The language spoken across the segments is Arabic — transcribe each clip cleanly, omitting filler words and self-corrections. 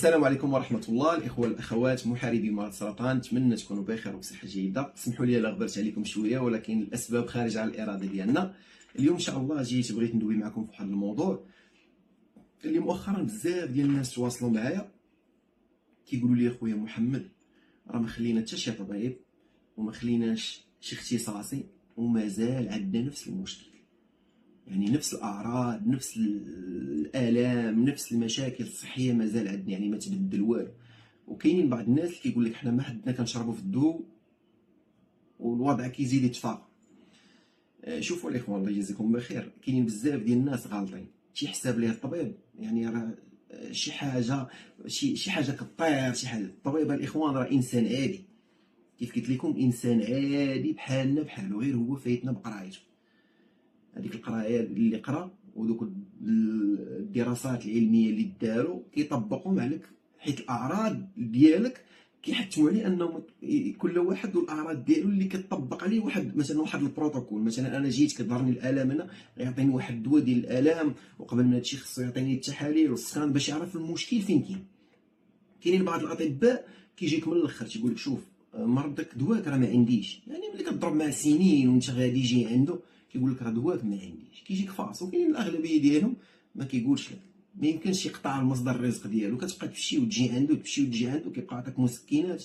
السلام عليكم ورحمة الله الإخوة والأخوات محاربي مرض السرطان، نتمنى تكونوا بخير وبصحة جيدة. اسمحوا لي إلا غبرت عليكم شوية، ولكن الأسباب خارجة على الإرادة ديالنا. اليوم إن شاء الله بغيت ندوي معكم في واحد الموضوع اللي مؤخرا بزاف ديال الناس تواصلوا معايا كيقولوا لي خويا محمد راه ما خلينا حتى شي طبيب وما خليناش شي اختصاصي ومازال عندنا نفس المشكل، يعني نفس الاعراض، نفس الالام، نفس المشاكل الصحيه مازال عندنا، يعني ما تبدل والو. وكاينين بعض الناس اللي كيقول لك حنا ما حدنا كنشربوا في الضو والوضع كيزيد يتفاقم. شوفوا الاخوان الله يجزيكم بخير، كاينين بزاف ديال الناس غالطين شي حساب ليه الطبيب، يعني راه شي حاجه كطير شي حاجه. الطبيب الاخوان راه انسان عادي، كيف قلت لكم انسان عادي بحالنا بحالو، غير هو فايتنا بقرايته. هذيك القرايه اللي قرا ودوك الدراسات العلميه اللي داروا كيطبقوهم عليك، حيت الاعراض ديالك كيحتموا عليه انهم كل واحد والاعراض ديالو اللي كتطبق عليه واحد واحد البروتوكول. مثلا انا جيت كظهرني الالام هنا، غيعطيني واحد الدواء ديال الالام، وقبل من هادشي خصو يعطيني التحاليل والسكان باش يعرف المشكل فين كاين. كاينين بعض الاطباء كيجيك من الاخر تيقول لك شوف مرضك دواك راه ما عنديش، يعني ملي كتضرب مع سنين وانت غادي يجي عنده كيقول لك راه دواك ما عنديش، كيجيك فاص. وكاين الاغلبيه ديالهم ما كيقولش لك، ما يمكنش يقطع المصدر الرزق ديالو، كتبقى تمشي وتجي عنده تمشي وتجي عنده، كيبقى عطاك مسكنات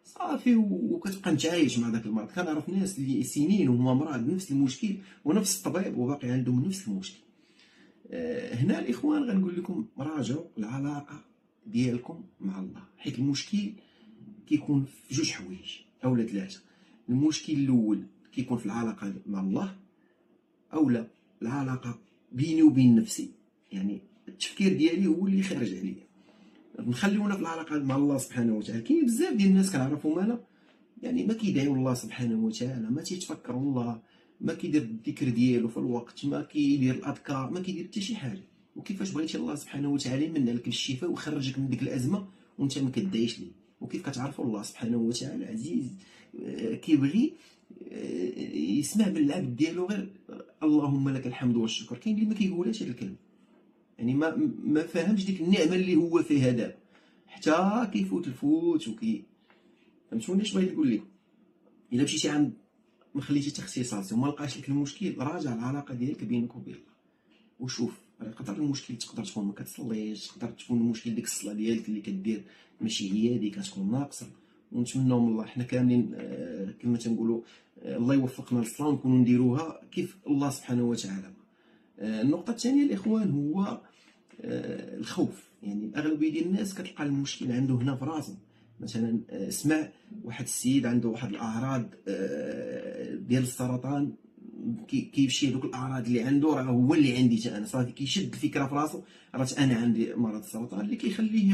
صافي وكتبقى متعايش مع داك المرض. كنعرف ناس اللي سنين وهما مرض نفس المشكل ونفس الطبيب وباقي عندهم نفس المشكل. هنا الاخوان غنقول لكم راجعوا العلاقه ديالكم مع الله، حيت المشكل كيكون في جوج حوايج اولا ثلاثه. المشكل الاول كيكون في العلاقه مع الله، اولا العلاقه بيني وبين نفسي، يعني التفكير ديالي هو اللي خارج عليا. نخليونا في العلاقه مع الله سبحانه وتعالى. كاين بزاف ديال الناس كنعرفهم انا يعني ما كيدعيو الله سبحانه وتعالى، ما تيتفكروا الله، ما كيدير الذكر ديالو في الوقت، ما كيدير الاذكار، ما كيدير حتى شي حاجه. وكيفاش بغيتي الله سبحانه وتعالى يمن عليك بالشفاء ويخرجك من ديك الازمه وانت ما كدعيش ليه؟ وكيف كتعرفوا الله سبحانه وتعالى عزيز كيبغي يسمع من العبد ديالو غير اللهم لك الحمد والشكر. كاين اللي ما كيقولهاش هذه الكلمه، يعني ما فاهمش ديك النعمه اللي هو فيها دابا، حتى كيفوت الفوت فهمتوني اش بغيت نقول لكم؟ الا مشيتي عند ما خليتي تخصيصاتي وما لقاش لك المشكل، راجع العلاقه ديالك بينك وبين الله وشوف. يقدر المشكل تقدر تكون ما كتصليش، تقدر تكون المشكل ديك الصلاه ديالك اللي كدير ماشي هي اللي كتكون ناقصه. ونتمنوا من الله حنا كاملين كما تنقولوا الله يوفقنا للصلاه ونكونوا نديروها كيف الله سبحانه وتعالى. النقطه الثانيه الاخوان هو الخوف. يعني الاغلبيه ديال الناس كتلقى المشكل عنده هنا في راسه. مثلا سمع واحد السيد عنده واحد الاعراض ديال السرطان، كيمشي دوك الاعراض اللي عنده راه هو اللي عندي حتى انا، صافي كيشد الفكره في راسه راه انا عندي مرض السرطان، اللي كيخليه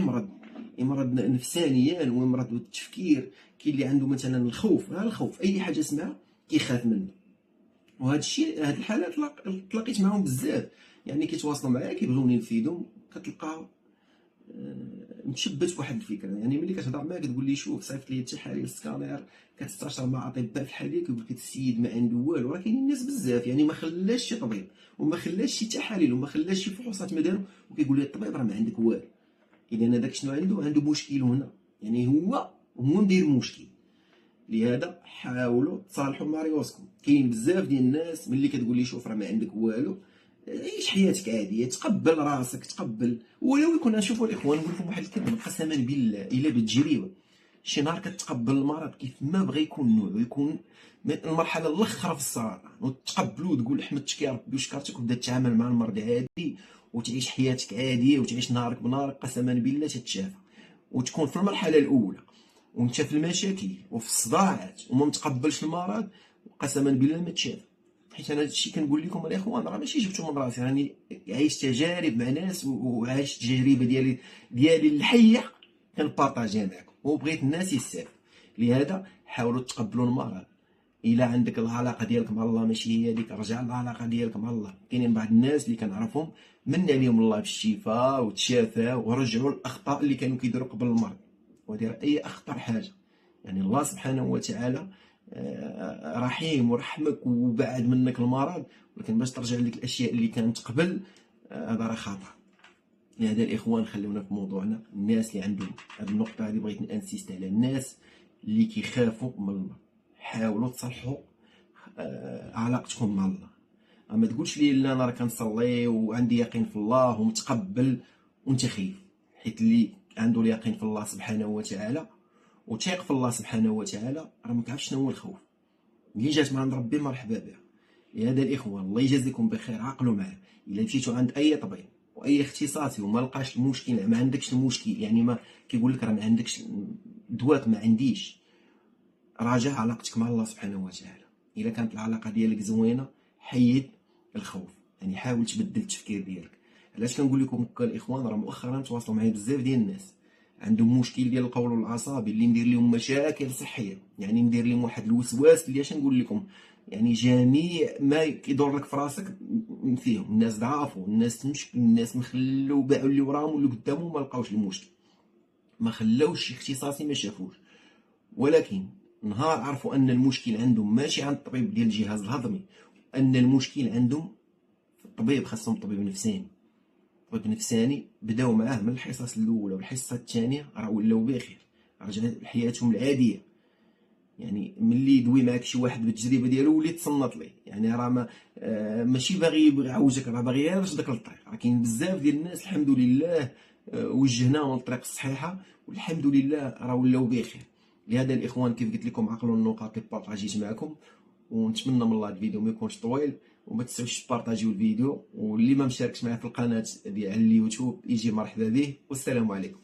يمرض نفسانيا ويمرض بالتفكير. كاين اللي عنده مثلا الخوف، الخوف اي حاجه سمعها كيخاف منها. وهذا الشيء هاد الحالات تلاقيت معاهم بزاف، يعني كيتواصلوا معايا كيبغيوني نفيدهم، كتلقى متشبت بواحد الفكره. يعني ملي كتهضر معاه كتقول لي شوف صيفط لي التحاليل السكانير، كتستشر مع اطباء في الحاليه كيقول لك السيد ما عنده والو. راه كاينين الناس بزاف يعني ما خلاش شي طبيب وما خلاش شي تحاليل وما خلاش شي فحوصات ما داروا، وكيقول لي الطبيب راه ما عندك والو. اذا هذاك شنو عنده مشكل هنا، يعني هو مدير مشكل. لهذا حاولوا تصالحوا مع ريوسكم. كاين بزاف ديال الناس ملي كتقول لي شوف راه ما عندك والو، عيش حياتك عاديه، تقبل راسك، تقبل. ولو يكون نشوفوا الاخوان نقول لكم واحد الكلمه قسما بالله الا بالتجربه، شي نهار كتقبل المرض كيف ما بغى يكون نوعه، يكون المرحله الاخرى في السرطان، وتقبلو وتقول حمدتك يا ربي وشكرتك وتبدا تتعامل مع المرض عادي وتعيش حياتك عاديه وتعيش نهارك بنهارك، قسما بالله تتشافى. وتكون في المرحله الاولى وانت في المشاكل وفي الصداعات وما متقبلش المرض، قسما بالله ما تشافى. حيت انا هادشي كنقول لكم الاخوان راه ماشي جبتو من راسي، راني عايش تجارب مع ناس وعايش التجربه ديالي الحيه كنبارطاجيها معكم وبغيت الناس يستافدوا. لهذا حاولوا تقبلوا المرض. الا عندك العلاقه ديالك مع الله ماشي هي ديك، رجع العلاقه ديالك مع الله. كاينين بعض الناس اللي كنعرفهم من عليهم الله بالشفاء وتشافاو ورجعوا الاخطاء اللي كانوا كيديروا قبل المرض. وهذه راه اي اخطر حاجه، يعني الله سبحانه وتعالى رحيم ورحمك وبعد منك المرض، ولكن باش ترجع لك الاشياء اللي كانت قبل هذا راه خطا. لهذا الاخوان خلونا في موضوعنا. الناس اللي عندهم هذه النقطه هذه بغيت نانسيست على الناس اللي كيخافوا من الله. حاولوا تصلحوا علاقتكم مع الله. ما تقولش لي لا انا راه كنصلي وعندي يقين في الله ومتقبل وانت خايف، حيت اللي عنده اليقين في الله سبحانه وتعالى وتيق في الله سبحانه وتعالى راه ما كيعرفش شنو هو الخوف. اللي جات من عند ربي مرحبا بها. لهذا الاخوان الله يجازيكم بخير، عقلوا معاه. الا مشيتوا عند اي طبيب واي اختصاصي وما لقاش المشكل، ما عندكش المشكل، يعني ما كيقول لك راه ما عندكش دواك، ما عنديش، راجع علاقتك مع الله سبحانه وتعالى. الا كانت العلاقه ديالك زوينه حيد الخوف، يعني حاول تبدل التفكير ديالك. علاش كنقول لكم هكا الاخوان؟ راه مؤخرا تواصلوا معايا بزاف ديال الناس عندهم مشكل ديال القولون العصبي اللي ندير لهم مشاكل صحيه، يعني ندير لهم واحد الوسواس اللي اش نقول لكم، يعني جميع ما كيدور لك في راسك فيهم. الناس ضعفوا، الناس تمشك، الناس مخلو باعوا اللي وراهم واللي قدامهم ما لقاوش المشكل، ما خلاوش شي اختصاصي ما شافوش. ولكن نهار عرفوا ان المشكل عندهم ماشي عند الطبيب ديال الجهاز الهضمي، ان المشكل عندهم في الطبيب، خاصهم طبيب نفساني. طبيب نفساني بداو معاه من الحصص الاولى والحصه الثانيه راه ولاو بخير، رجعت لحياتهم العاديه. يعني ملي يدوي معك شي واحد بالتجربه ديالو وليت تصنت ليه، يعني راه ماشي باغي يعوجك، راه باغي غير يردك للطريق. راه كاين بزاف ديال الناس الحمد لله وجهناهم للطريق الصحيحه والحمد لله راه ولاو بخير. لهذا الاخوان كيف قلت لكم عقلوا النقاط اللي بارطاجيت معكم، ونتمنى من الله الفيديو ما يكونش طويل، وما تنساوش تبارطاجيو الفيديو، واللي ما مشاركش معايا في القناه ديال اليوتيوب يجي مرحبا به، والسلام عليكم.